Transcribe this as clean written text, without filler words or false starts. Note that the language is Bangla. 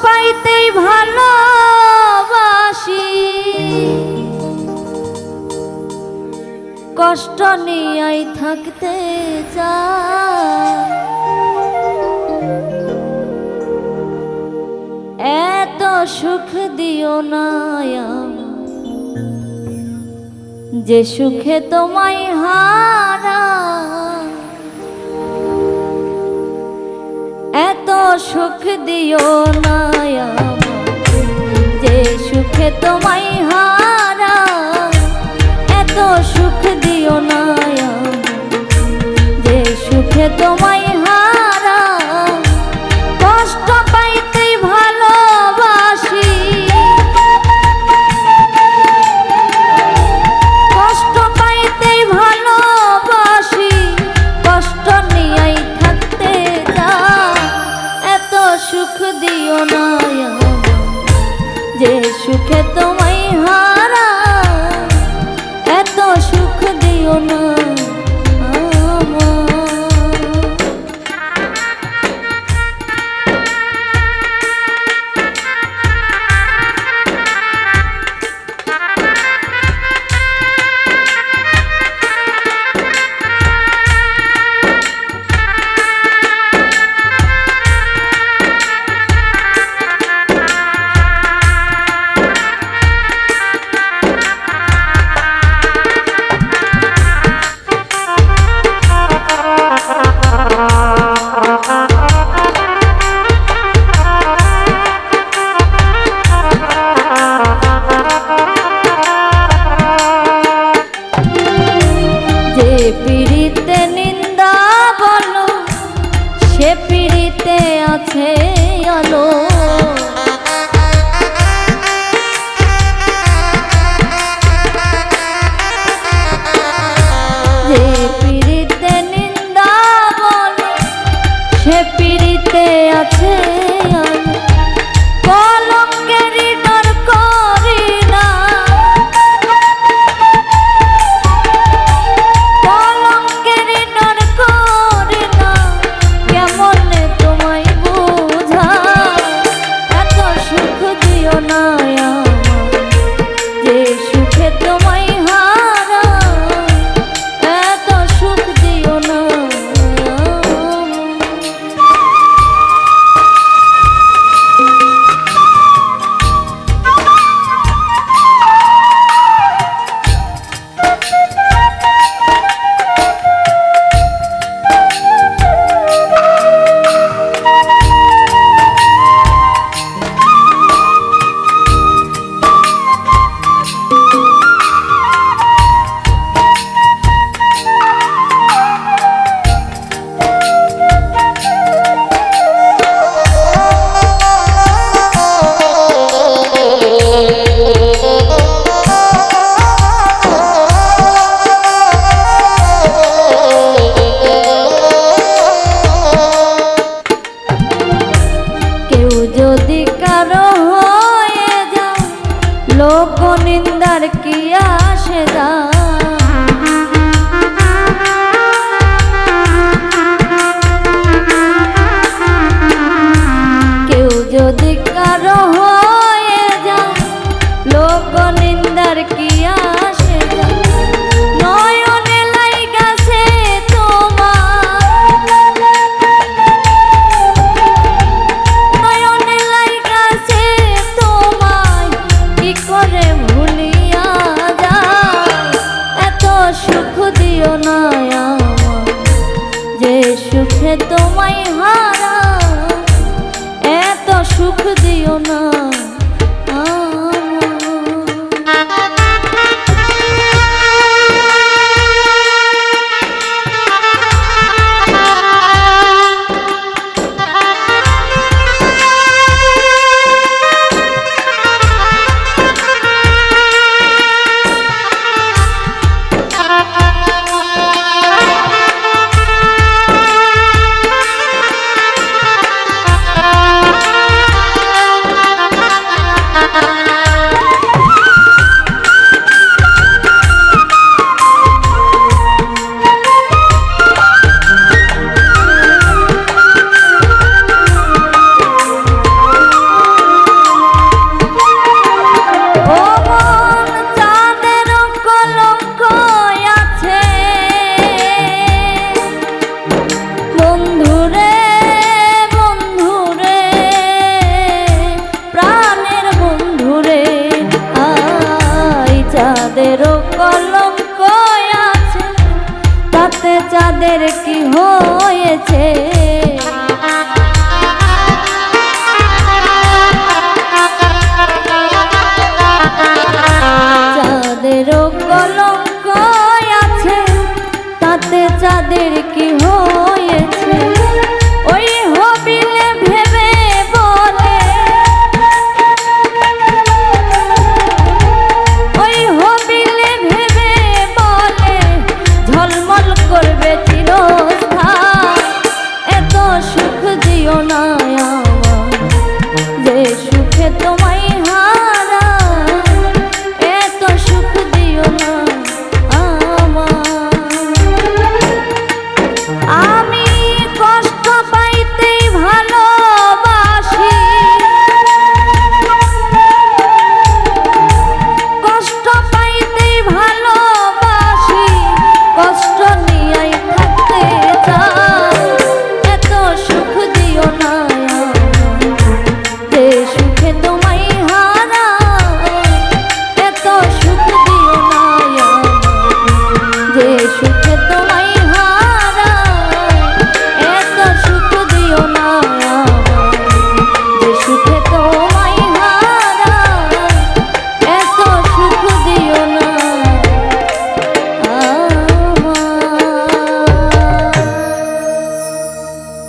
পাইতেই ভালোবাসি, কষ্ট নিয়াই থাকতে চাই। এত সুখ দিও না যে সুখে তোমায় হারা, এত সুখ দিও না যে সুখে তোমায় হারা, এত সুখ দিও না যে সুখে তোমায় হারা। কষ্ট পাইতেই ভালোবাসি, কষ্ট পাইতেই ভালোবাসি, কষ্ট নিয়েই থাকতে চাই। এত সুখ দিও না যে সুখে তোমায় হারা, এত সুখ দিও না। পিড়িতে নিন্দা বলো, সে পিড়িতে আছে আলো। যে পিড়িতে নিন্দা বলো, সে পিড়িতে আছে আলো। কলঙ্কেরই ডর করি না, কলঙ্কেরই ডর করি না, কেমনে তোমায় বোঝা। এত সুখ দিও না যে সুখে তোমায় হারা, এত সুখ দিও না। যদি কারো হয়ে যায় লোক নিন্দার কি আসে যায়। কেউ যদি কারো হয়ে যায় লোক নিন্দার কি আসে যায়। নয়নে লাইগাছে তোমার, নয়নে লাইগাছে তোমায়, কি করে ভুলিয়া যায়। এত সুখ দিও না যে সুখে তোমায় হারা, এত সুখ দিও না। সুখে তোমায়